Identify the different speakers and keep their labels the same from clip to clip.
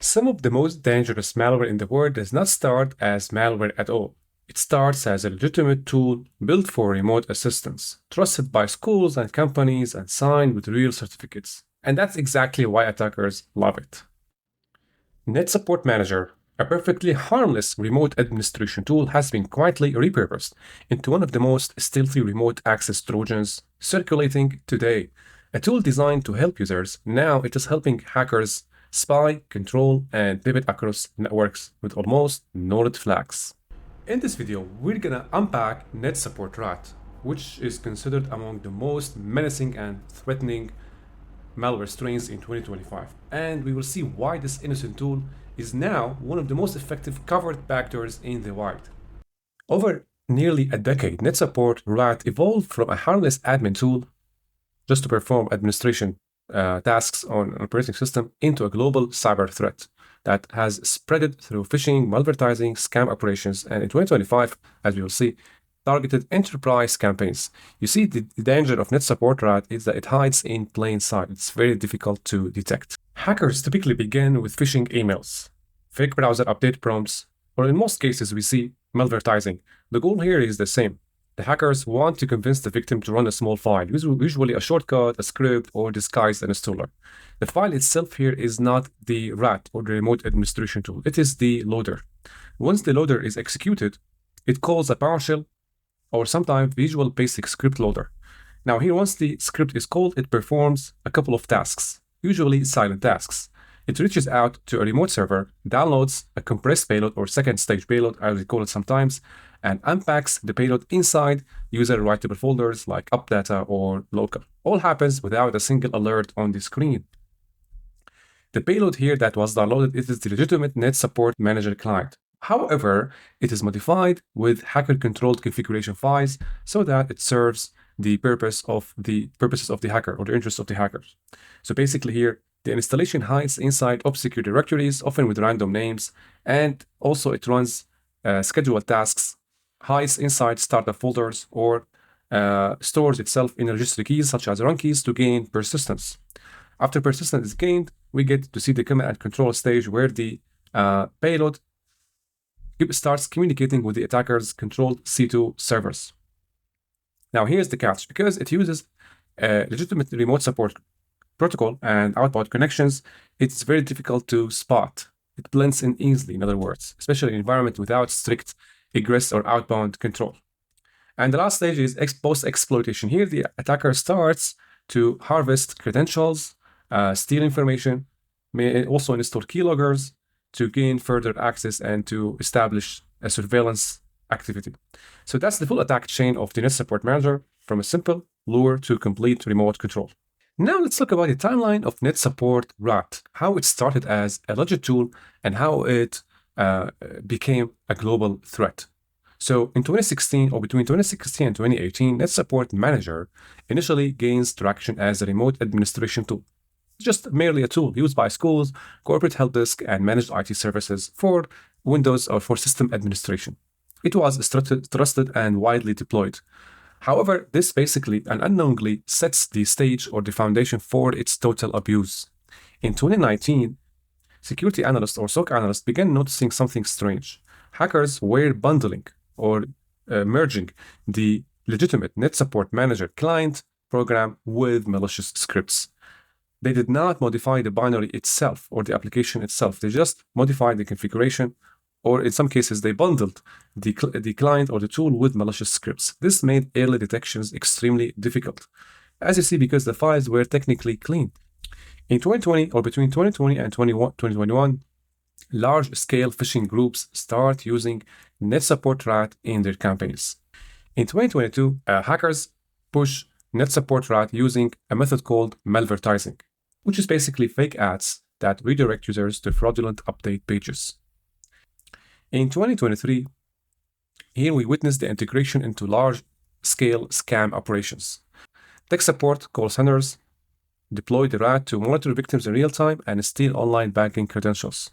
Speaker 1: Some of the most dangerous malware in the world does not start as malware at all. It starts as a legitimate tool built for remote assistance, trusted by schools and companies and signed with real certificates. And that's exactly why attackers love it. NetSupport Manager, a perfectly harmless remote administration tool, has been quietly repurposed into one of the most stealthy remote access Trojans circulating today. A tool designed to help users. Now it is helping hackers spy, control, and pivot across networks with almost no red flags. In this video, we're gonna unpack NetSupport RAT, which is considered among the most menacing and threatening malware strains in 2025. And we will see why this innocent tool is now one of the most effective covert backdoors in the wild. Over nearly a decade, NetSupport RAT evolved from a harmless admin tool just to perform administration tasks on an operating system into a global cyber threat that has spread through phishing, malvertising, scam operations, and in 2025, as we will see, targeted enterprise campaigns. You see, the danger of NetSupport RAT is that it hides in plain sight. It's very difficult to detect. Hackers typically begin with phishing emails, fake browser update prompts, or in most cases, we see malvertising. The goal here is the same. The hackers want to convince the victim to run a small file, usually a shortcut, a script, or disguised installer. The file itself here is not the RAT or the remote administration tool. It is the loader. Once the loader is executed, it calls a PowerShell or sometimes Visual Basic script loader. Now here, once the script is called, it performs a couple of tasks, usually silent tasks. It reaches out to a remote server, downloads a compressed payload or second stage payload, as we call it sometimes, and unpacks the payload inside user writable folders like UpData or local. All happens without a single alert on the screen. The payload here that was downloaded is the legitimate NetSupport Manager client. However, it is modified with hacker-controlled configuration files so that it serves the purposes of the hacker or the interests of the hackers. So basically here, the installation hides inside obscure directories, often with random names, and also it runs scheduled tasks, hides inside startup folders, or stores itself in registry keys such as run keys to gain persistence. After persistence is gained, we get to see the command and control stage where the payload starts communicating with the attacker's controlled C2 servers. Now here's the catch. Because it uses legitimate remote support protocol and outbound connections, it's very difficult to spot. It blends in easily, in other words, especially in an environment without strict egress or outbound control. And the last stage is post-exploitation. Here, the attacker starts to harvest credentials, steal information, may also install keyloggers to gain further access and to establish a surveillance activity. So that's the full attack chain of the NetSupport Manager, from a simple lure to complete remote control. Now let's talk about the timeline of NetSupport RAT, how it started as a legit tool and how it became a global threat. So in 2016, or between 2016 and 2018, NetSupport Manager initially gains traction as a remote administration tool. Just merely a tool used by schools, corporate help desk, and managed IT services for Windows or for system administration. It was trusted and widely deployed. However, this basically and unknowingly sets the stage or the foundation for its total abuse. In 2019, security analysts or SOC analysts began noticing something strange. Hackers were bundling or merging the legitimate NetSupport Manager client program with malicious scripts. They did not modify the binary itself or the application itself. They just modified the configuration, or in some cases, they bundled the client or the tool with malicious scripts. This made early detections extremely difficult, as you see, because the files were technically clean. In 2020, or between 2020 and 2021, large-scale phishing groups start using NetSupport RAT in their campaigns. In 2022, hackers push NetSupport RAT using a method called malvertising, which is basically fake ads that redirect users to fraudulent update pages. In 2023, here we witness the integration into large-scale scam operations. Tech support call centers deploy the RAT to monitor victims in real time and steal online banking credentials.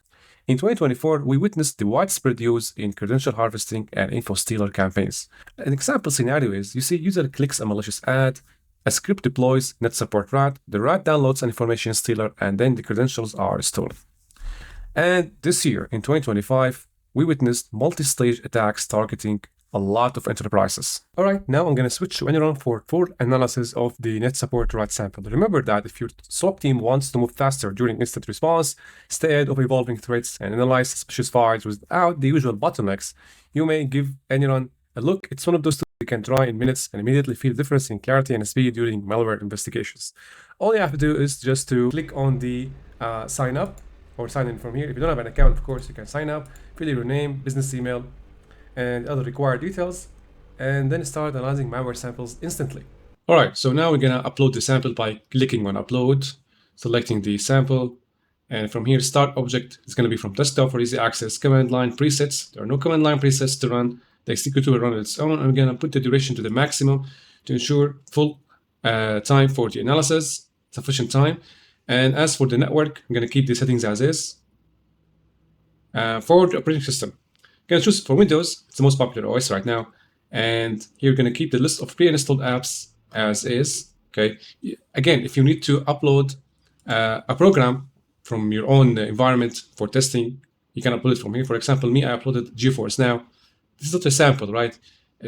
Speaker 1: In 2024, we witnessed the widespread use in credential harvesting and info stealer campaigns. An example scenario is, you see user clicks a malicious ad, a script deploys NetSupport RAT, the RAT downloads an information stealer, and then the credentials are stolen. And this year, in 2025, we witnessed multi-stage attacks targeting a lot of enterprises. All right, now I'm going to switch to ANY.RUN for full analysis of the NetSupport RAT sample. Remember that if your SOC team wants to move faster during incident response, instead of evolving threats and analyze suspicious files without the usual bottlenecks, you may give ANY.RUN a look. It's one of those tools you can try in minutes and immediately feel the difference in clarity and speed during malware investigations. All you have to do is just to click on the sign up or sign in from here. If you don't have an account, of course, you can sign up, fill your name, business email, and other required details, and then start analyzing malware samples instantly. All right, so now we're gonna upload the sample by clicking on upload, selecting the sample, and from here, start object is gonna be from desktop for easy access, command line presets. There are no command line presets to run. The executor will run on its own. I'm gonna put the duration to the maximum to ensure full time for the analysis, sufficient time. And as for the network, I'm gonna keep the settings as is. For the operating system, I'm gonna choose for Windows, it's the most popular OS right now. And here we're gonna keep the list of pre-installed apps as is, okay? Again, if you need to upload a program from your own environment for testing, you can upload it from here. For example, me, I uploaded GeForce now. This is not a sample, right?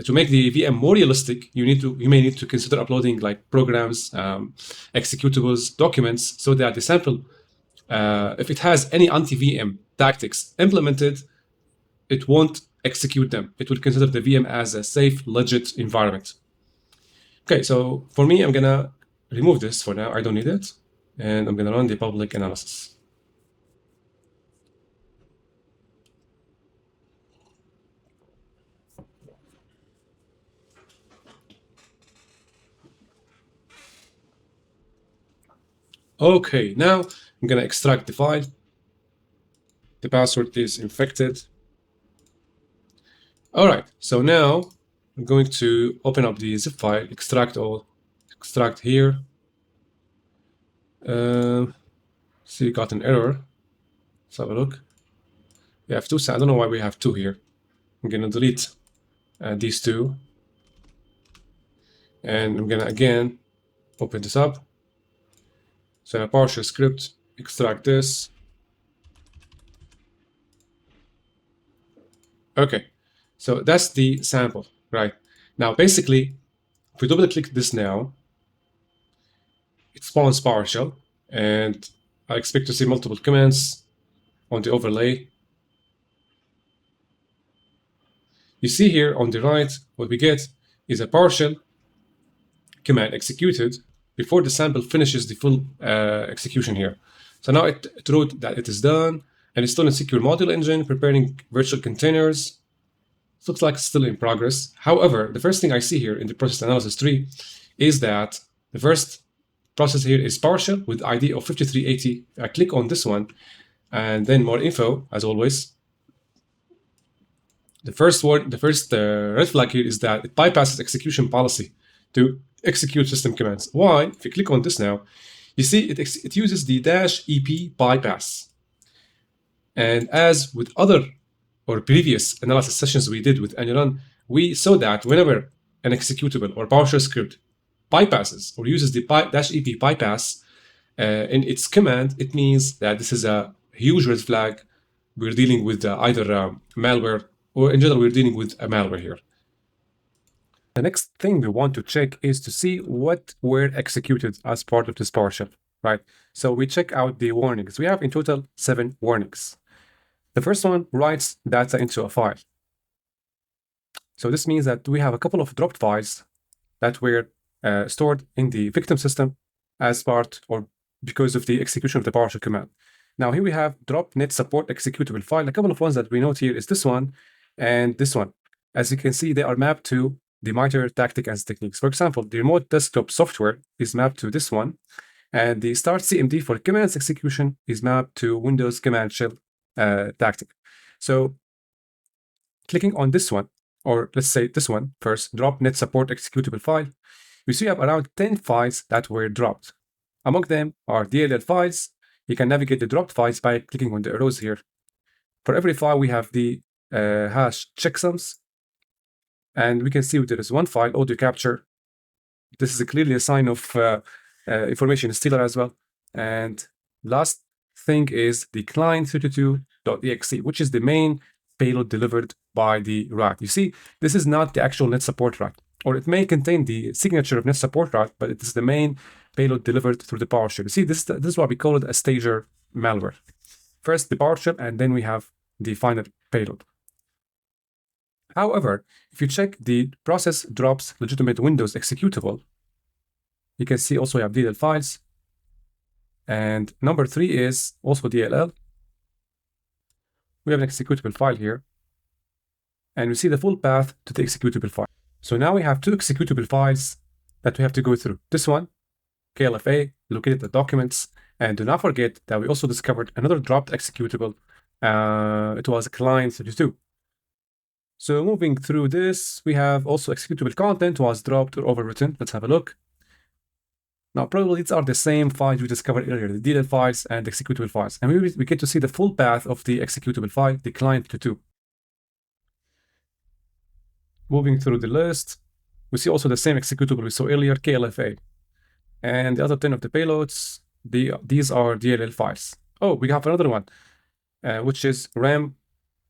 Speaker 1: To make the VM more realistic, you may need to consider uploading like programs, executables, documents, so that the sample, if it has any anti-VM tactics implemented, it won't execute them. It will consider the VM as a safe, legit environment. Okay, so for me, I'm gonna remove this for now. I don't need it. And I'm gonna run the public analysis. Okay, now I'm gonna extract the file. The password is infected. All right, so now I'm going to open up the zip file, extract here. See, got an error. Let's have a look. We have two, I don't know why we have two here. I'm gonna delete these two. And I'm gonna again open this up. So a PowerShell script, extract this. Okay, so that's the sample, right? Now, basically, if we double click this now, it spawns PowerShell, and I expect to see multiple commands on the overlay. You see here on the right, what we get is a PowerShell command executed before the sample finishes the full execution here. So now it wrote that it is done, and it's still in secure module engine, preparing virtual containers. It looks like it's still in progress. However, the first thing I see here in the process analysis tree is that the first process here is PowerShell with ID of 5380. I click on this one, and then more info, as always. The first red flag here is that it bypasses execution policy to execute system commands. Why? If you click on this now, you see it uses the -EP bypass. And as with other or previous analysis sessions we did with ANY.RUN, we saw that whenever an executable or PowerShell script bypasses or uses the -EP bypass in its command, it means that this is a huge red flag. We're dealing with either malware, or in general, we're dealing with a malware here. The next thing we want to check is to see what were executed as part of this PowerShell, right? So we check out the warnings. We have in total 7 warnings. The first one writes data into a file. So this means that we have a couple of dropped files that were stored in the victim system as part or because of the execution of the PowerShell command. Now here we have drop NetSupport executable file. A couple of ones that we note here is this one and this one. As you can see, they are mapped to the MITRE tactic and techniques. For example, the remote desktop software is mapped to this one, and the start CMD for commands execution is mapped to Windows command shell tactic. So clicking on this one, or let's say this one first, drop NetSupport executable file, we see we have around 10 files that were dropped. Among them are DLL files. You can navigate the dropped files by clicking on the arrows here. For every file, we have the hash checksums, and we can see there is one file, audio capture. This is clearly a sign of information stealer as well. And last thing is the client32.exe, which is the main payload delivered by the RAT. You see, this is not the actual NetSupport RAT, or it may contain the signature of NetSupport RAT, but it is the main payload delivered through the PowerShell. You see, this is why we call it a stager malware. First the PowerShell, and then we have the final payload. However, if you check the process drops legitimate Windows executable, you can see also we have DLL files. And number 3 is also DLL. We have an executable file here. And we see the full path to the executable file. So now we have 2 executable files that we have to go through. This one, KLFA, located the documents. And do not forget that we also discovered another dropped executable. It was client32. So moving through this, we have also executable content was dropped or overwritten. Let's have a look. Now, probably these are the same files we discovered earlier, the DLL files and the executable files. And we get to see the full path of the executable file, the client32. Moving through the list, we see also the same executable we saw earlier, KLFA. And the other 10 of the payloads, these are DLL files. Oh, we have another one, which is RAM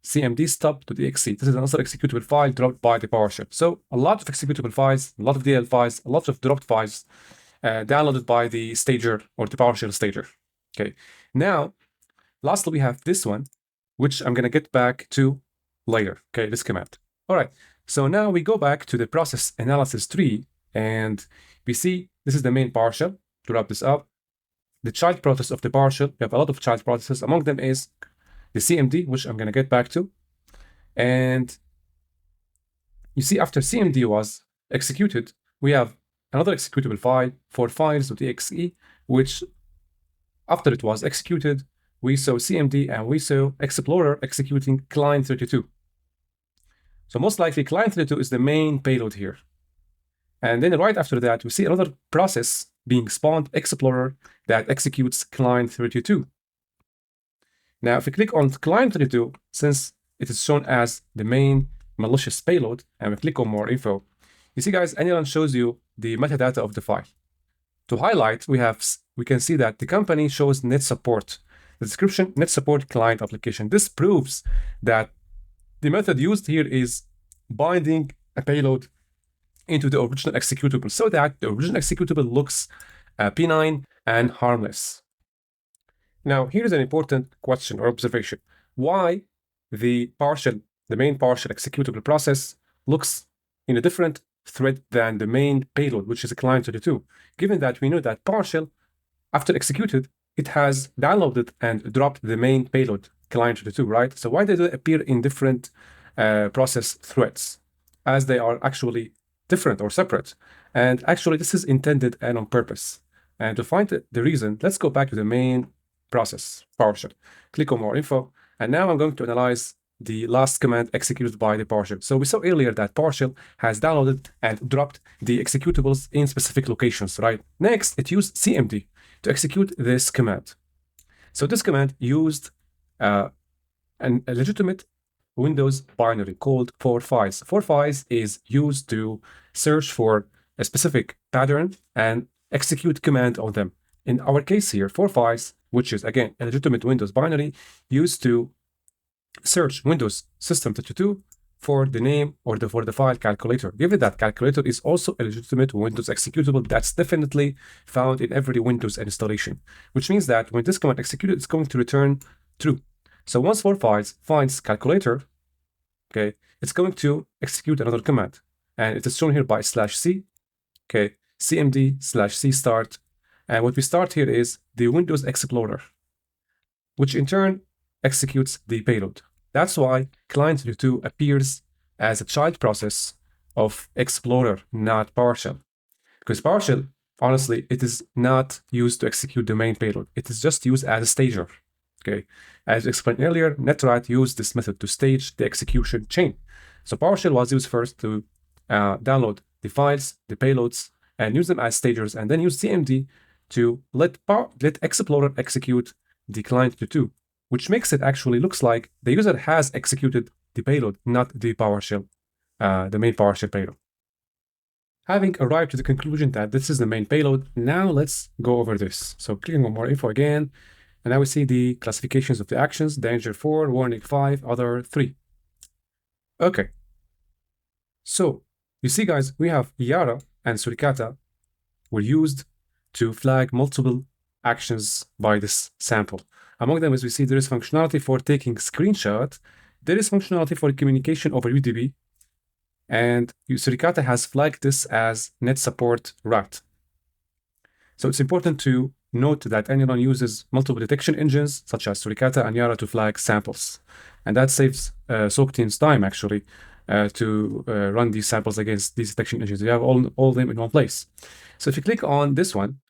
Speaker 1: CMD stub.exe. This is another executable file dropped by the PowerShell. So a lot of executable files, a lot of DLL files, a lot of dropped files downloaded by the stager or the PowerShell stager. Okay. Now, lastly, we have this one, which I'm going to get back to later. Okay, this command. All right. So now we go back to the process analysis tree, and we see this is the main PowerShell. To wrap this up, the child process of the PowerShell, we have a lot of child processes. Among them is the CMD, which I'm going to get back to. And you see after CMD was executed, we have another executable file for files.exe, which after it was executed, we saw CMD and we saw Explorer executing client32. So most likely client32 is the main payload here. And then right after that, we see another process being spawned, Explorer, that executes client32. Now, if we click on client32, since it is shown as the main malicious payload, and we click on more info, you see, guys, ANY.RUN shows you the metadata of the file. To highlight, we can see that the company shows NetSupport. The description, NetSupport client application. This proves that the method used here is binding a payload into the original executable so that the original executable looks benign and harmless. Now, here's an important question or observation. Why the main PowerShell executable process looks in a different thread than the main payload, which is a client32, given that we know that PowerShell, after executed, it has downloaded and dropped the main payload, client32, right? So why did it appear in different process threads, as they are actually different or separate? And actually, this is intended and on purpose. And to find the reason, let's go back to the main process, PowerShell. Click on more info. And now I'm going to analyze the last command executed by the PowerShell. So we saw earlier that PowerShell has downloaded and dropped the executables in specific locations, right? Next, it used CMD to execute this command. So this command used a legitimate Windows binary called for files. For files is used to search for a specific pattern and execute command on them. In our case here, for files, which is again a legitimate Windows binary, used to search Windows System32 for the name or for the file calculator. Given that calculator is also a legitimate Windows executable that's definitely found in every Windows installation, which means that when this command executed, it's going to return true. So once for files finds calculator, okay, it's going to execute another command, and it is shown here by /c, okay, cmd/c start, and what we start here is the Windows Explorer, which in turn executes the payload. That's why client32 appears as a child process of Explorer, not PowerShell. Because PowerShell, honestly, it is not used to execute the main payload. It is just used as a stager. Okay, as explained earlier, NetRat used this method to stage the execution chain. So PowerShell was used first to download the files, the payloads, and use them as stagers, and then use CMD to let Explorer execute the client32, which makes it actually looks like the user has executed the payload, not the PowerShell, the main PowerShell payload. Having arrived to the conclusion that this is the main payload, now let's go over this. So clicking on more info again, And now we see the classifications of the actions: danger 4, warning 5, other 3. Okay. So you see, guys, we have Yara and Suricata were used to flag multiple actions by this sample. Among them, as we see, there is functionality for taking screenshot. There is functionality for communication over UDP. And Suricata has flagged this as NetSupport RAT. So it's important to note that ANY.RUN uses multiple detection engines, such as Suricata and Yara, to flag samples. And that saves SOC teams time, actually, to run these samples against these detection engines. You have all of them in one place. So if you click on this one,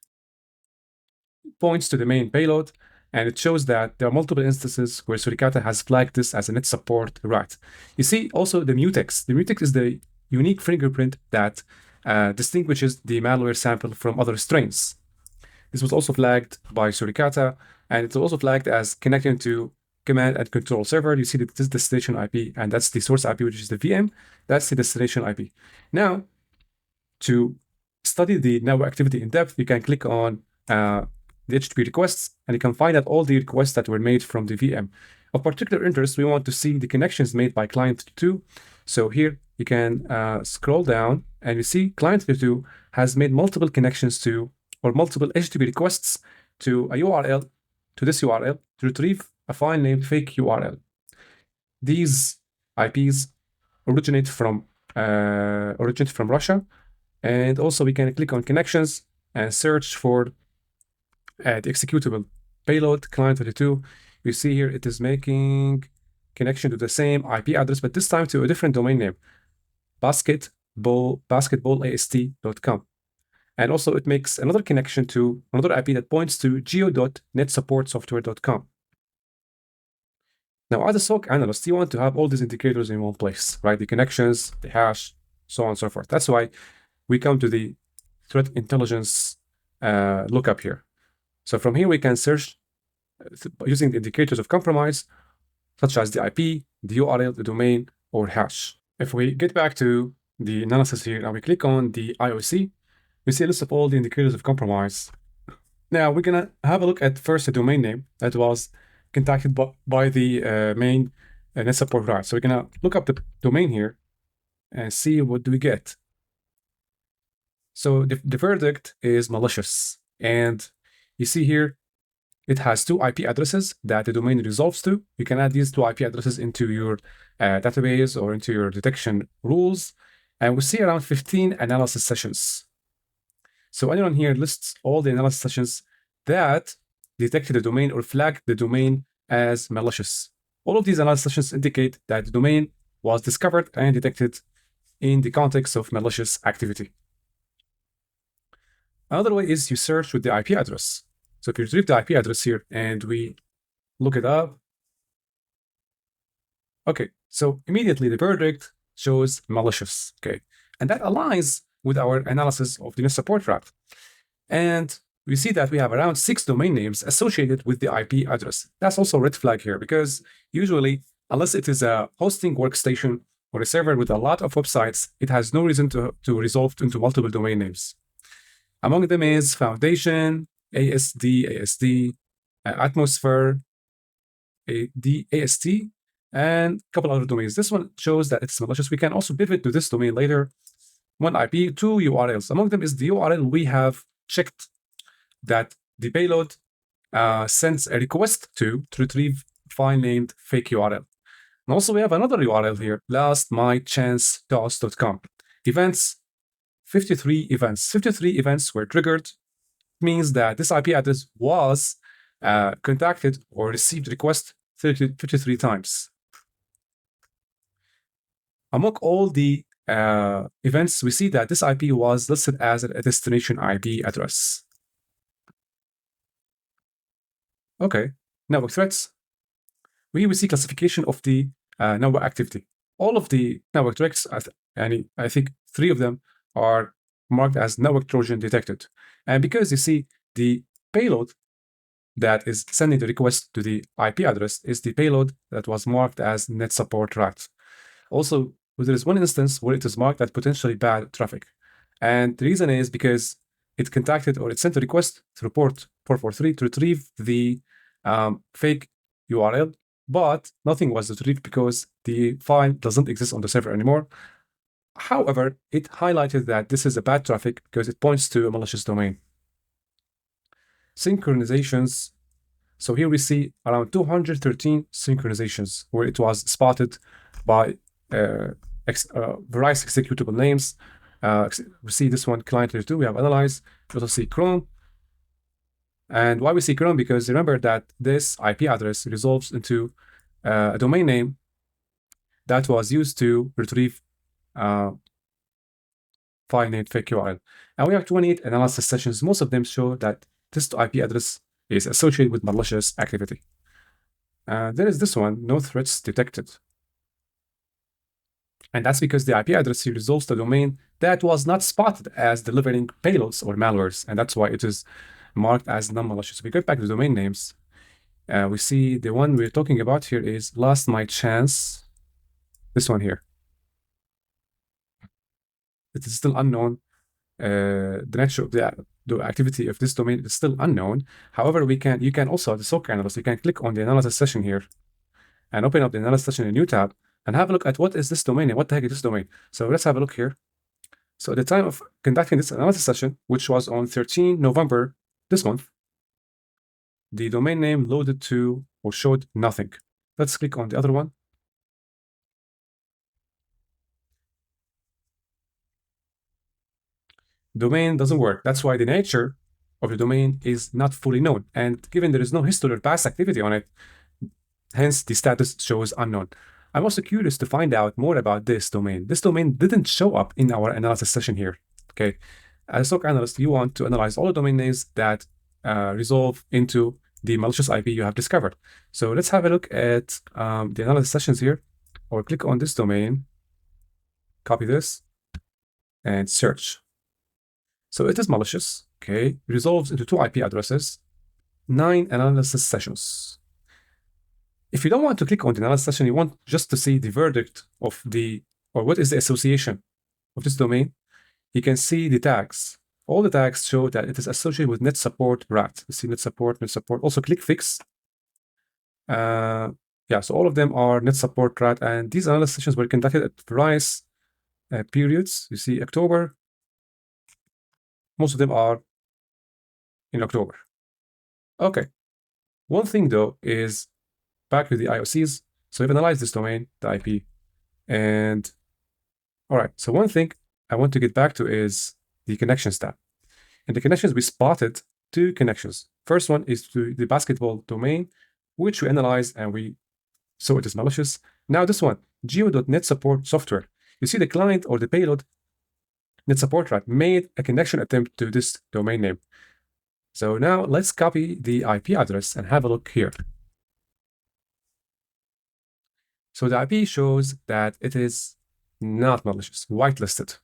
Speaker 1: it points to the main payload, and it shows that there are multiple instances where Suricata has flagged this as a NetSupport RAT. You see also the mutex. The mutex is the unique fingerprint that distinguishes the malware sample from other strains. This was also flagged by Suricata, and it's also flagged as connecting to command and control server. You see that this is the destination IP, and that's the source IP, which is the VM. That's the destination IP. Now, to study the network activity in depth, you can click on the HTTP requests, and you can find out all the requests that were made from the VM. Of particular interest, we want to see the connections made by client 2. So here you can scroll down, and you see client 2 has made multiple connections to, or multiple HTTP requests to a URL, to this URL, to retrieve a file named fake URL. These IPs originate from Russia, and also we can click on connections and search for the executable payload client 32. You see here it is making connection to the same IP address, but this time to a different domain name, basketballast.com. And also it makes another connection to another IP that points to geo.netsupportsoftware.com. Now, as a SOC analyst, you want to have all these indicators in one place, right? The connections, the hash, so on and so forth. That's why we come to the threat intelligence lookup here. So from here, we can search using the indicators of compromise, such as the IP, the URL, the domain, or hash. If we get back to the analysis here and we click on the IOC, we see a list of all the indicators of compromise. Now, we're going to have a look at first the domain name that was contacted by the main NetSupport RAT. So we're going to look up the domain here and see what do we get. So the verdict is malicious. And you see here, it has 2 IP addresses that the domain resolves to. You can add these 2 IP addresses into your database or into your detection rules. And we see around 15 analysis sessions. So anyone here lists all the analysis sessions that detected the domain or flagged the domain as malicious. All of these analysis sessions indicate that the domain was discovered and detected in the context of malicious activity. Another way is you search with the IP address. So if you retrieve the IP address here and we look it up, okay, so immediately the verdict shows malicious, okay? And that aligns with our analysis of the NetSupport RAT. And we see that we have around 6 domain names associated with the IP address. That's also a red flag here, because usually, unless it is a hosting workstation or a server with a lot of websites, it has no reason to resolve into multiple domain names. Among them is Foundation, ASD, Atmosphere, AST, and a couple other domains. This one shows that it's malicious. We can also pivot to this domain later. 1 IP, 2 URLs. Among them is the URL we have checked that the payload sends a request to retrieve a file named fake URL. And also we have another URL here, lastmychancetos.com. Events, 53 events. 53 events were triggered. It means that this IP address was contacted or received request 53 times. Among all the events, we see that this IP was listed as a destination IP address. Okay, network threats. We see classification of the network activity. All of the network threats, I think 3 of them are marked as network Trojan detected. And because you see the payload that is sending the request to the IP address is the payload that was marked as NetSupport RAT. Also, there is one instance where it is marked as potentially bad traffic. And the reason is because it contacted or it sent a request through port 443 to retrieve the fake URL, but nothing was retrieved because the file doesn't exist on the server anymore. However, it highlighted that this is a bad traffic because it points to a malicious domain. Synchronizations. So here we see around 213 synchronizations where it was spotted by various executable names. We see this one, client layer 2, we have analyzed. We also see Chrome. And why we see Chrome? Because remember that this IP address resolves into a domain name that was used to retrieve file named fake URL. And we have 28 analysis sessions. Most of them show that this IP address is associated with malicious activity. There is this one, no threats detected. And that's because the IP address here resolves the domain that was not spotted as delivering payloads or malwares. And that's why it is marked as non-malicious. If we go back to the domain names, we see the one we're talking about here is last my chance. This one here. It is still unknown. The nature of the activity of this domain is still unknown. However, you can also, the SOC analyst, you can click on the analysis session here and open up the analysis session in a new tab and have a look at what is this domain and what the heck is this domain. So let's have a look here. So at the time of conducting this analysis session, which was on 13 November this month, the domain name loaded to or showed nothing. Let's click on the other one. Domain doesn't work. That's why the nature of the domain is not fully known. And given there is no history or past activity on it, hence the status shows unknown. I'm also curious to find out more about this domain. This domain didn't show up in our analysis session here. Okay. As a SOC analyst, you want to analyze all the domain names that resolve into the malicious IP you have discovered. So let's have a look at the analysis sessions here, or click on this domain, copy this, and search. So it is malicious, okay? Resolves into 2 IP addresses, 9 analysis sessions. If you don't want to click on the analysis session, you want just to see the verdict of or what is the association of this domain, you can see the tags. All the tags show that it is associated with NetSupport RAT. You see NetSupport. Also click fix. Yeah, so all of them are NetSupport RAT, and these analysis sessions were conducted at various periods. You see October. Most of them are in October. Okay. One thing though is back with the IOCs. So we've analyzed this domain, the IP, and all right. So one thing I want to get back to is the connections tab. In the connections, we spotted 2 connections. First one is to the basketball domain, which we analyzed and we saw it is malicious. Now this one, geo.netsupport software. You see the client or the payload NetSupport RAT made a connection attempt to this domain name. So now let's copy the IP address and have a look here. So the IP shows that it is not malicious, whitelisted,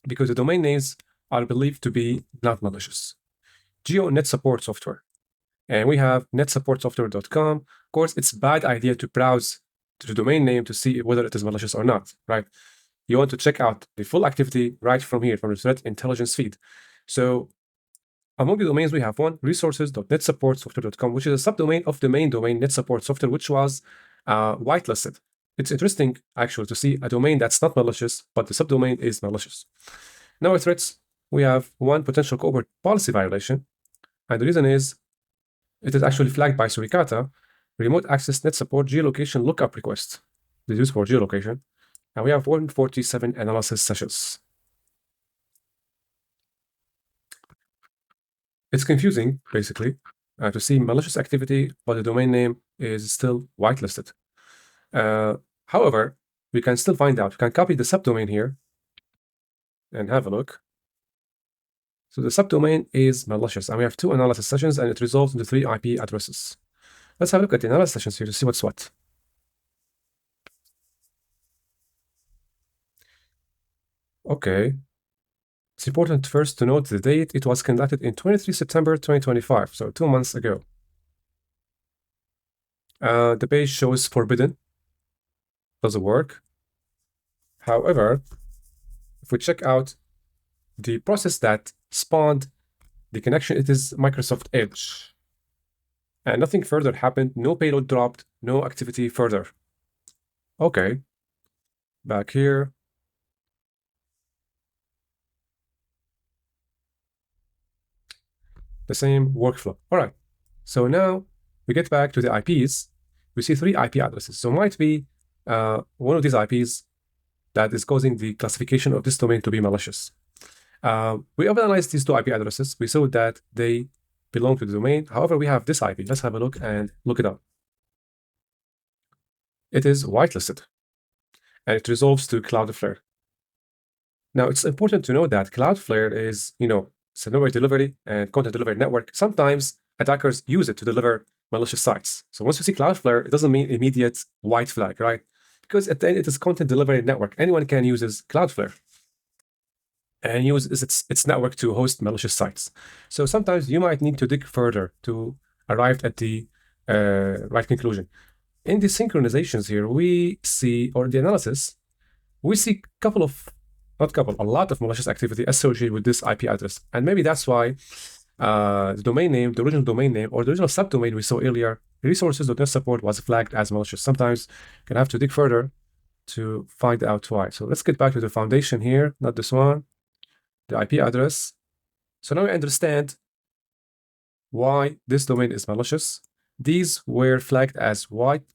Speaker 1: because the domain names are believed to be not malicious. Geo NetSupport software. And we have netsupportsoftware.com. Of course, it's a bad idea to browse to the domain name to see whether it is malicious or not, right? You want to check out the full activity right from here, from the threat intelligence feed. So among the domains, we have one, resources.netsupportsoftware.com, which is a subdomain of the main domain, NetSupport Software, which was whitelisted. It's interesting, actually, to see a domain that's not malicious, but the subdomain is malicious. Now, with threats, we have one potential covert policy violation. And the reason is, it is actually flagged by Suricata, remote access NetSupport geolocation lookup request. This is used for geolocation. And we have 147 analysis sessions. It's confusing, basically, to see malicious activity, but the domain name is still whitelisted. However, we can still find out. We can copy the subdomain here and have a look. So the subdomain is malicious, and we have 2 analysis sessions, and it resolves into 3 IP addresses. Let's have a look at the analysis sessions here to see what's what. Okay. It's important first to note the date. It was conducted in 23 September 2025, so 2 months ago. The page shows forbidden. Doesn't work. However, if we check out the process that spawned the connection, it is Microsoft Edge. And nothing further happened, no payload dropped, no activity further. Okay, back here. The same workflow. All right, so now we get back to the IPs. We see 3 IP addresses. So might be one of these IPs that is causing the classification of this domain to be malicious. We analyzed these 2 IP addresses. We saw that they belong to the domain. However, we have this IP. Let's have a look and look it up. It is whitelisted, and it resolves to Cloudflare. Now, it's important to know that Cloudflare is, it's a network delivery and content delivery network. Sometimes attackers use it to deliver malicious sites. So once you see Cloudflare, it doesn't mean immediate white flag, right? Because at the end, it is content delivery network. Anyone can use Cloudflare and use its network to host malicious sites. So sometimes you might need to dig further to arrive at the right conclusion. In the synchronizations here, we see, or the analysis, we see a lot of malicious activity associated with this IP address. And maybe that's why the domain name, the original domain name, or the original subdomain we saw earlier, resources.netsupport was flagged as malicious. Sometimes you're going to have to dig further to find out why. So let's get back to the foundation here, not this one, the IP address. So now we understand why this domain is malicious. These were flagged as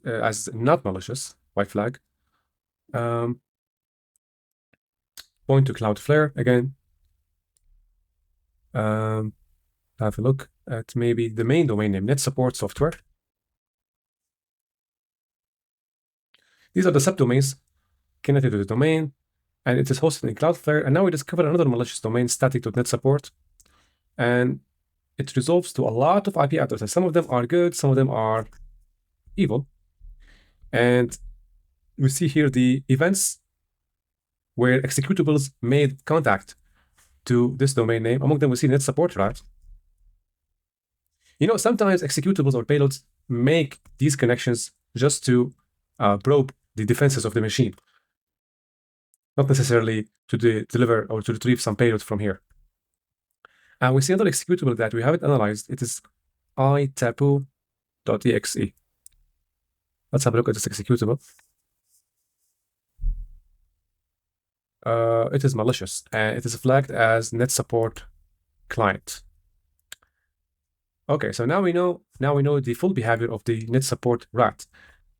Speaker 1: as not malicious, white flag. Point to Cloudflare again. Have a look at maybe the main domain name, NetSupport software. These are the subdomains connected to the domain, and it is hosted in Cloudflare. And now we discover another malicious domain, static.netsupport, and it resolves to a lot of IP addresses. Some of them are good, some of them are evil. And we see here the events where executables made contact to this domain name. Among them, we see NetSupport RAT. Sometimes executables or payloads make these connections just to probe the defenses of the machine, not necessarily to deliver or to retrieve some payload from here. And we see another executable that we haven't analyzed. It is itapu.exe. Let's have a look at this executable. It is malicious, and it is flagged as NetSupport client. Okay, so now we know the full behavior of the NetSupport RAT.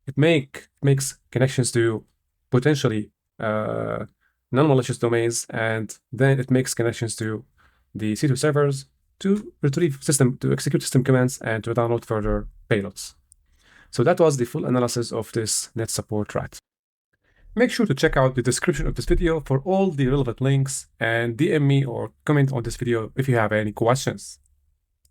Speaker 1: It makes connections to potentially non-malicious domains, and then it makes connections to the C2 servers to execute system commands and to download further payloads. So that was the full analysis of this NetSupport RAT. Make sure to check out the description of this video for all the relevant links, and DM me or comment on this video if you have any questions.